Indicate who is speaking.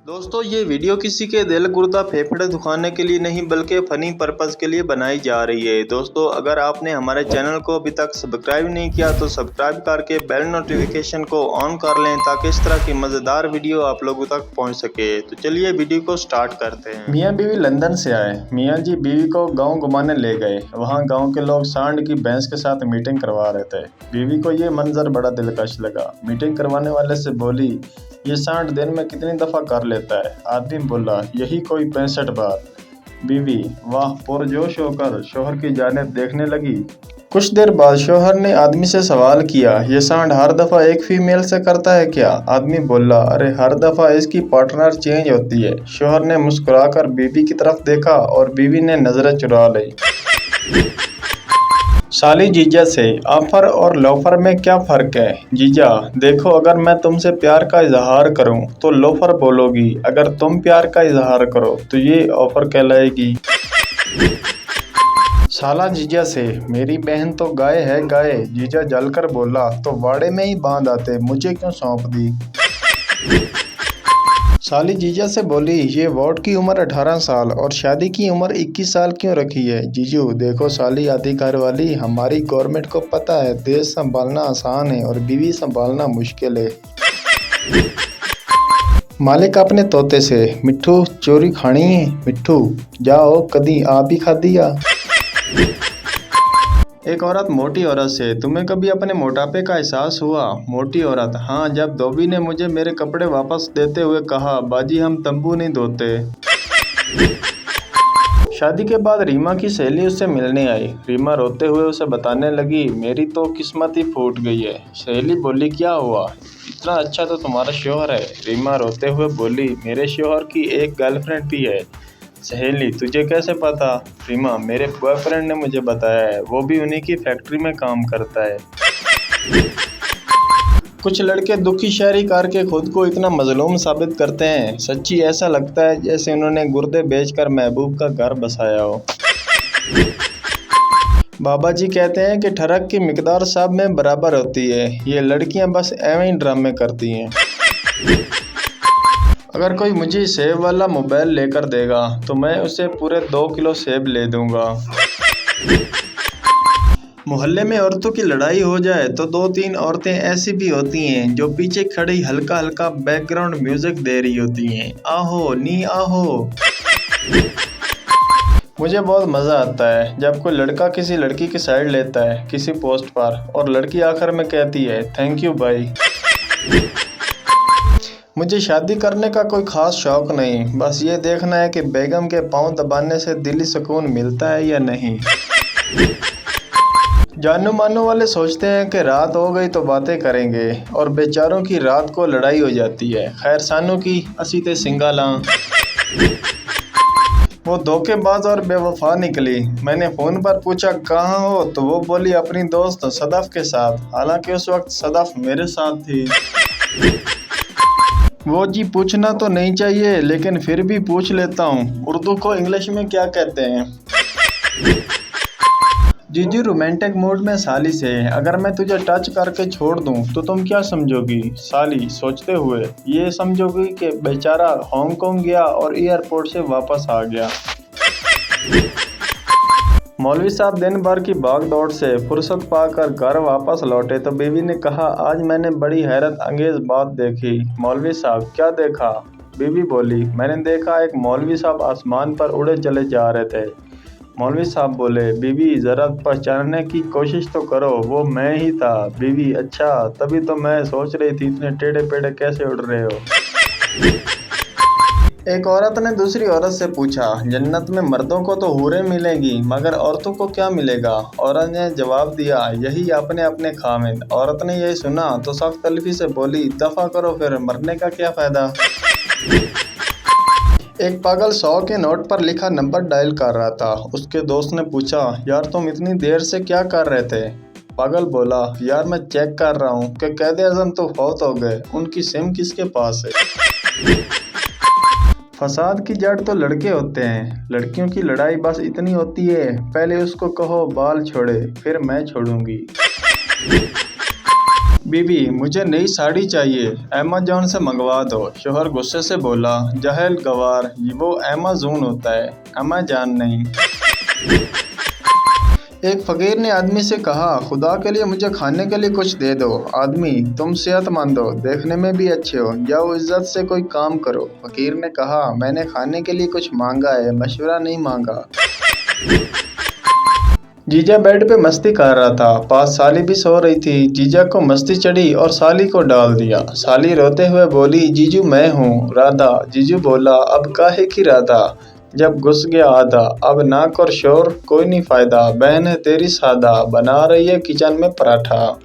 Speaker 1: दोस्तों ये वीडियो किसी के दिल गुर्दा फेफड़े दुखाने के लिए नहीं बल्कि फनी पर्पस के लिए बनाई जा रही है। दोस्तों अगर आपने हमारे चैनल को अभी तक सब्सक्राइब नहीं किया तो सब्सक्राइब करके बेल नोटिफिकेशन को ऑन कर लें ताकि इस तरह की मज़ेदार वीडियो आप लोगों तक पहुंच सके। तो चलिए वीडियो को स्टार्ट करते हैं।
Speaker 2: मियाँ बीवी लंदन से आए। मियाँ जी बीवी को गांव घुमाने ले गए। वहाँ गांव के लोग सांड की भैंस के साथ मीटिंग करवा रहे थे। बीवी को ये मंजर बड़ा दिलकश लगा। मीटिंग करवाने वाले से बोली, ये सांड दिन में कितनी दफ़ा कर लेता है? आदमी बोला, यही कोई 65 बार। बीवी वाह पुरजोश होकर शोहर की जानिब देखने लगी। कुछ देर बाद शोहर ने आदमी से सवाल किया, ये सांड हर दफ़ा एक फीमेल से करता है क्या? आदमी बोला, अरे हर दफ़ा इसकी पार्टनर चेंज होती है। शोहर ने मुस्कुराकर बीवी की तरफ देखा और बीवी ने नज़रें चुरा ली। साली जीजा से, ऑफर और लोफर में क्या फ़र्क है? जीजा देखो, अगर मैं तुमसे प्यार का इजहार करूं तो लोफर बोलोगी, अगर तुम प्यार का इजहार करो तो ये ऑफर कहलाएगी। साला जीजा से, मेरी बहन तो गाय है गाय। जीजा जलकर बोला, तो वाड़े में ही बांध आते, मुझे क्यों सौंप दी? साली जीजा से बोली, ये वोट की उम्र 18 साल और शादी की उम्र 21 साल क्यों रखी है? जीजू देखो साली आधी घर वाली, हमारी गवर्नमेंट को पता है देश संभालना आसान है और बीवी संभालना मुश्किल है। मालिक अपने तोते से, मिट्ठू चोरी खानी है? मिट्ठू जाओ कदी आप भी खा दिया। एक औरत मोटी औरत से, तुम्हें कभी अपने मोटापे का एहसास हुआ? मोटी औरत, हाँ, जब धोबी ने मुझे मेरे कपड़े वापस देते हुए कहा, बाजी हम तंबू नहीं धोते। शादी के बाद रीमा की सहेली उससे मिलने आई। रीमा रोते हुए उसे बताने लगी, मेरी तो किस्मत ही फूट गई है। सहेली बोली, क्या हुआ? इतना अच्छा तो तुम्हारा शौहर है। रीमा रोते हुए बोली, मेरे शौहर की एक गर्लफ्रेंड भी है। सहेली, तुझे कैसे पता? रीमा, मेरे बॉयफ्रेंड ने मुझे बताया है, वो भी उन्हीं की फैक्ट्री में काम करता है। कुछ लड़के दुखी शायरी करके खुद को इतना मजलूम साबित करते हैं, सच्ची ऐसा लगता है जैसे उन्होंने गुर्दे बेचकर महबूब का घर बसाया हो। बाबा जी कहते हैं कि ठरक की मिकदार सब में बराबर होती है, ये लड़कियां बस एवं ही ड्रामे करती हैं। अगर कोई मुझे सेब वाला मोबाइल लेकर देगा तो मैं उसे पूरे 2 किलो सेब ले दूंगा। मोहल्ले में औरतों की लड़ाई हो जाए तो 2-3 औरतें ऐसी भी होती हैं जो पीछे खड़ी हल्का हल्का बैकग्राउंड म्यूजिक दे रही होती हैं, आहो नी आहो। मुझे बहुत मज़ा आता है जब कोई लड़का किसी लड़की की साइड लेता है किसी पोस्ट पर और लड़की आखिर में कहती है, थैंक यू भाई। मुझे शादी करने का कोई ख़ास शौक़ नहीं, बस ये देखना है कि बेगम के पाँव दबाने से दिली सुकून मिलता है या नहीं। जानू मानू वाले सोचते हैं कि रात हो गई तो बातें करेंगे और बेचारों की रात को लड़ाई हो जाती है। खैर सानू की असी ते सिंगाला। वो धोखेबाज और बेवफा निकली। मैंने फ़ोन पर पूछा, कहाँ हो? तो वो बोली, अपनी दोस्त सदफ के साथ। हालांकि उस वक्त सदफ मेरे साथ थी। वो जी पूछना तो नहीं चाहिए लेकिन फिर भी पूछ लेता हूँ, उर्दू को इंग्लिश में क्या कहते हैं? जीजू रोमांटिक मूड में साली से, अगर मैं तुझे टच करके छोड़ दूं तो तुम क्या समझोगी? साली सोचते हुए, ये समझोगी कि बेचारा हांगकांग गया और एयरपोर्ट से वापस आ गया। मौलवी साहब दिन भर की भाग दौड़ से फुर्सत पाकर घर वापस लौटे तो बीवी ने कहा, आज मैंने बड़ी हैरत अंगेज बात देखी। मौलवी साहब, क्या देखा? बीवी बोली, मैंने देखा एक मौलवी साहब आसमान पर उड़े चले जा रहे थे। मौलवी साहब बोले, बीवी ज़रा पहचानने की कोशिश तो करो, वो मैं ही था। बीवी, अच्छा, तभी तो मैं सोच रही थी इतने टेढ़े पेढ़े कैसे उड़ रहे हो। एक औरत ने दूसरी औरत से पूछा, जन्नत में मर्दों को तो हूरें मिलेंगी मगर औरतों को क्या मिलेगा? औरत ने जवाब दिया, यही अपने अपने खामिद। औरत ने यही सुना तो सख्त तलफी से बोली, दफा करो फिर, मरने का क्या फ़ायदा। एक पागल 100 के नोट पर लिखा नंबर डायल कर रहा था। उसके दोस्त ने पूछा, यार तुम इतनी देर से क्या कर रहे थे? पागल बोला, यार मैं चेक कर रहा हूँ कि कैद-ए-आज़म तो फौत हो गए, उनकी सिम किसके पास है। फसाद की जड़ तो लड़के होते हैं, लड़कियों की लड़ाई बस इतनी होती है, पहले उसको कहो बाल छोड़े फिर मैं छोड़ूंगी। बीवी, मुझे नई साड़ी चाहिए, अमेज़न से मंगवा दो। शौहर गुस्से से बोला, जाहिल गवार, वो अमेज़न होता है, अमेज़न नहीं। एक फकीर ने आदमी से कहा, खुदा के लिए मुझे खाने के लिए कुछ दे दो। आदमी, तुम सेहतमंद हो, देखने में भी अच्छे हो, जाओ इज्जत से कोई काम करो। फकीर ने कहा, मैंने खाने के लिए कुछ मांगा है, मशवरा नहीं मांगा। जीजा बेड पे मस्ती कर रहा था, पास साली भी सो रही थी। जीजा को मस्ती चढ़ी और साली को डाल दिया। साली रोते हुए बोली, जीजू मैं हूँ राधा। जीजू बोला, अब काहे की राधा, जब घुस गया आधा। अब नाक और शोर कोई नहीं फायदा, बहन है तेरी सादा, बना रही है किचन में पराठा।